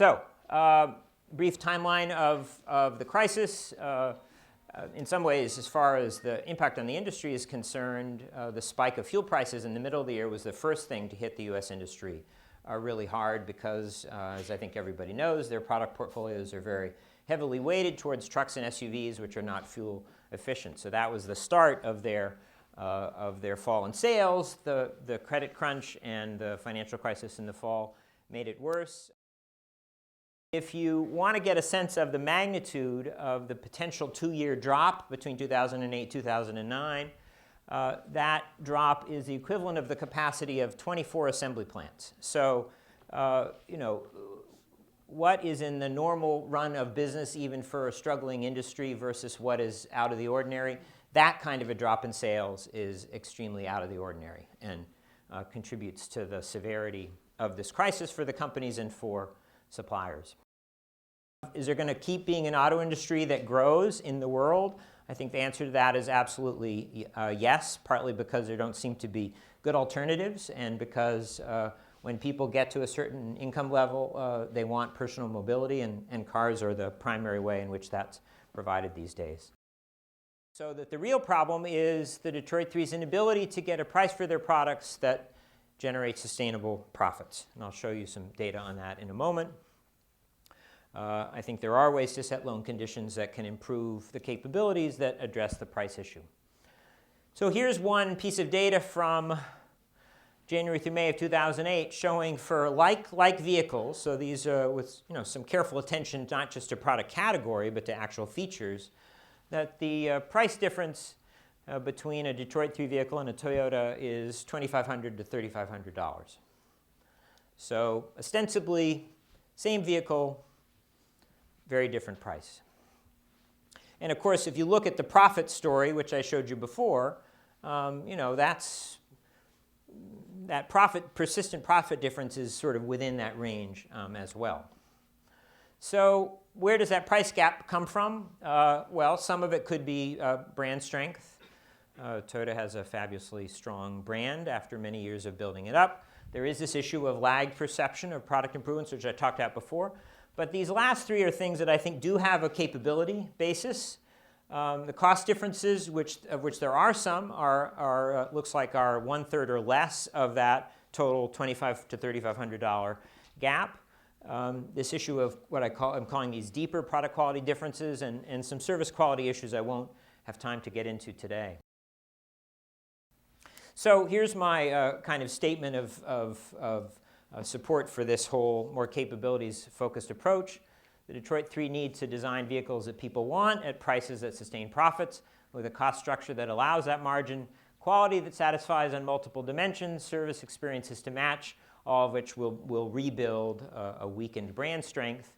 So, brief timeline of the crisis. In some ways, as far as the impact on the industry is concerned, the spike of fuel prices in the middle of the year was the first thing to hit the U.S. industry really hard because, as I think everybody knows, their product portfolios are very heavily weighted towards trucks and SUVs, which are not fuel efficient. So that was the start of their fall in sales. The credit crunch and the financial crisis in the fall made it worse. If you want to get a sense of the magnitude of the potential two-year drop between 2008 and 2009, that drop is the equivalent of the capacity of 24 assembly plants. So, what is in the normal run of business, even for a struggling industry, versus what is out of the ordinary? That kind of a drop in sales is extremely out of the ordinary and contributes to the severity of this crisis for the companies and for suppliers. Is there going to keep being an auto industry that grows in the world? I think the answer to that is absolutely yes, partly because there don't seem to be good alternatives and because when people get to a certain income level, they want personal mobility, and cars are the primary way in which that's provided these days. So that the real problem is the Detroit Three's inability to get a price for their products that generates sustainable profits. And I'll show you some data on that in a moment. I think there are ways to set loan conditions that can improve the capabilities that address the price issue. So here's one piece of data from January through May of 2008 showing for like vehicles, so these with some careful attention not just to product category but to actual features, that the price difference between a Detroit 3 vehicle and a Toyota is $2,500 to $3,500. So ostensibly, same vehicle, very different price. And of course, if you look at the profit story, which I showed you before, that persistent profit difference is sort of within that range as well. So where does that price gap come from? Well, some of it could be brand strength. Toyota has a fabulously strong brand after many years of building it up. There is this issue of lagged perception of product improvements, which I talked about before. But these last three are things that I think do have a capability basis. The cost differences, of which there are some, looks like are 1/3 or less of that total $2,500 to $3,500 gap. This issue of what I'm calling these deeper product quality differences and some service quality issues I won't have time to get into today. So here's my kind of statement of support for this whole more capabilities-focused approach. The Detroit 3 needs to design vehicles that people want at prices that sustain profits with a cost structure that allows that margin, quality that satisfies on multiple dimensions, service experiences to match, all of which will rebuild a weakened brand strength.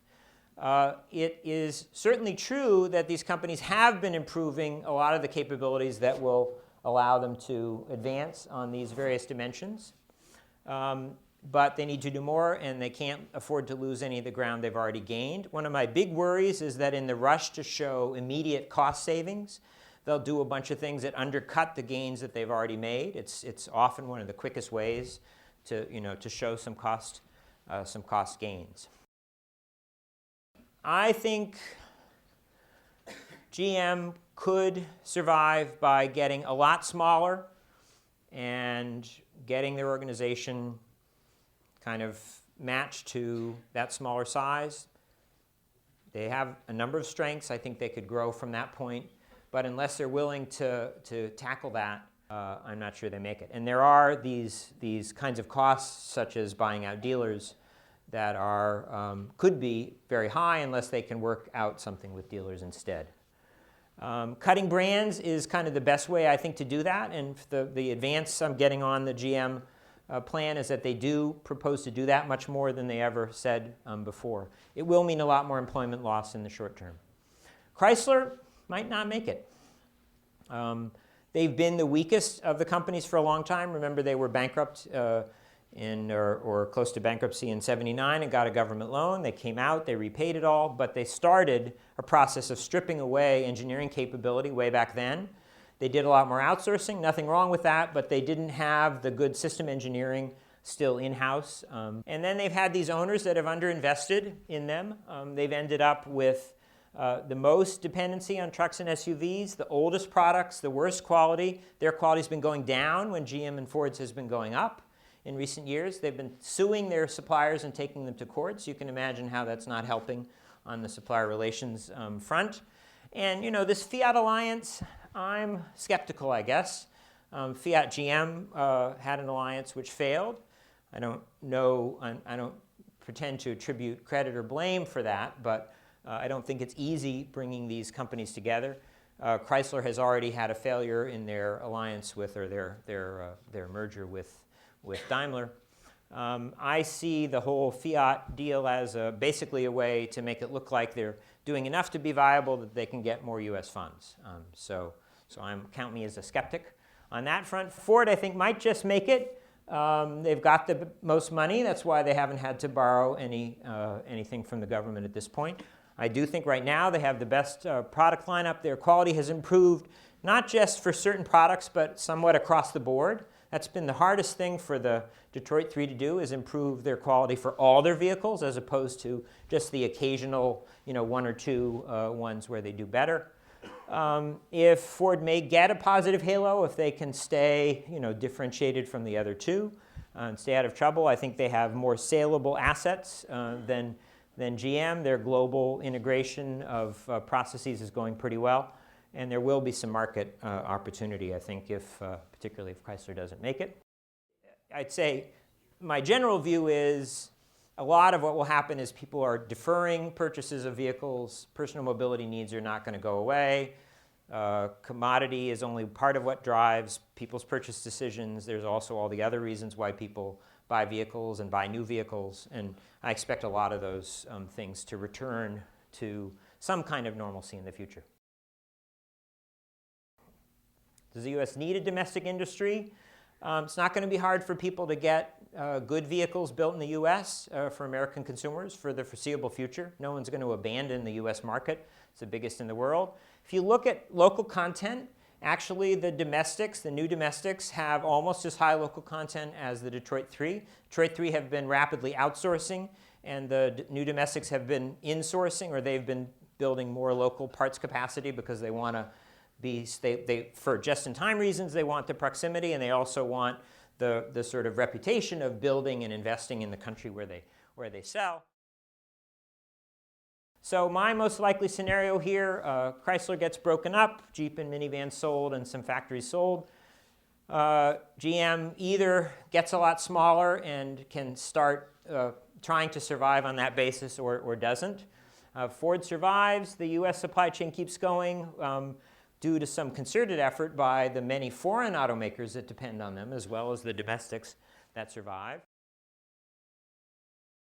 It is certainly true that these companies have been improving a lot of the capabilities that will allow them to advance on these various dimensions. But they need to do more, and they can't afford to lose any of the ground they've already gained. One of my big worries is that in the rush to show immediate cost savings, they'll do a bunch of things that undercut the gains that they've already made. It's often one of the quickest ways to show some cost gains. I think GM could survive by getting a lot smaller and getting their organization kind of matched to that smaller size. They have a number of strengths. I think they could grow from that point. But unless they're willing to tackle that, I'm not sure they make it. And there are these kinds of costs, such as buying out dealers, that could be very high unless they can work out something with dealers instead. Cutting brands is kind of the best way, I think, to do that. And the advance I'm getting on the GM plan is that they do propose to do that much more than they ever said before. It will mean a lot more employment loss in the short term. Chrysler might not make it. They've been the weakest of the companies for a long time. Remember, they were bankrupt or close to bankruptcy in '79 and got a government loan. They came out, they repaid it all, but they started a process of stripping away engineering capability way back then. They did a lot more outsourcing, nothing wrong with that, but they didn't have the good system engineering still in-house. And then they've had these owners that have underinvested in them. They've ended up with the most dependency on trucks and SUVs, the oldest products, the worst quality. Their quality's been going down when GM and Ford's has been going up in recent years. They've been suing their suppliers and taking them to court, so you can imagine how that's not helping on the supplier relations front. And, this Fiat alliance, I'm skeptical, I guess. Fiat GM had an alliance which failed. I don't know, I don't pretend to attribute credit or blame for that, but I don't think it's easy bringing these companies together. Chrysler has already had a failure in their alliance with, or their merger with Daimler. I see the whole Fiat deal as basically a way to make it look like they're doing enough to be viable that they can get more U.S. funds. So count me as a skeptic on that front. Ford, I think, might just make it. They've got the most money. That's why they haven't had to borrow anything from the government at this point. I do think right now they have the best product lineup. Their quality has improved, not just for certain products, but somewhat across the board. That's been the hardest thing for the Detroit 3 to do, is improve their quality for all their vehicles, as opposed to just the occasional, one or two ones where they do better. If Ford may get a positive halo, if they can stay, differentiated from the other two and stay out of trouble, I think they have more saleable assets than GM. Their global integration of processes is going pretty well. And there will be some market opportunity, I think, particularly if Chrysler doesn't make it. I'd say my general view is a lot of what will happen is people are deferring purchases of vehicles. Personal mobility needs are not going to go away. Commodity is only part of what drives people's purchase decisions. There's also all the other reasons why people buy vehicles and buy new vehicles. And I expect a lot of those things to return to some kind of normalcy in the future. Does the U.S. need a domestic industry? It's not going to be hard for people to get good vehicles built in the U.S. For American consumers for the foreseeable future. No one's going to abandon the U.S. market. It's the biggest in the world. If you look at local content, actually the new domestics have almost as high local content as the Detroit 3. Detroit 3 have been rapidly outsourcing, and the new domestics have been insourcing, or they've been building more local parts capacity because they want to for just-in-time reasons, they want the proximity, and they also want the sort of reputation of building and investing in the country where they sell. So my most likely scenario here, Chrysler gets broken up, Jeep and minivan sold, and some factories sold. GM either gets a lot smaller and can start trying to survive on that basis, or doesn't. Ford survives. The U.S. supply chain keeps going. Due to some concerted effort by the many foreign automakers that depend on them, as well as the domestics that survive.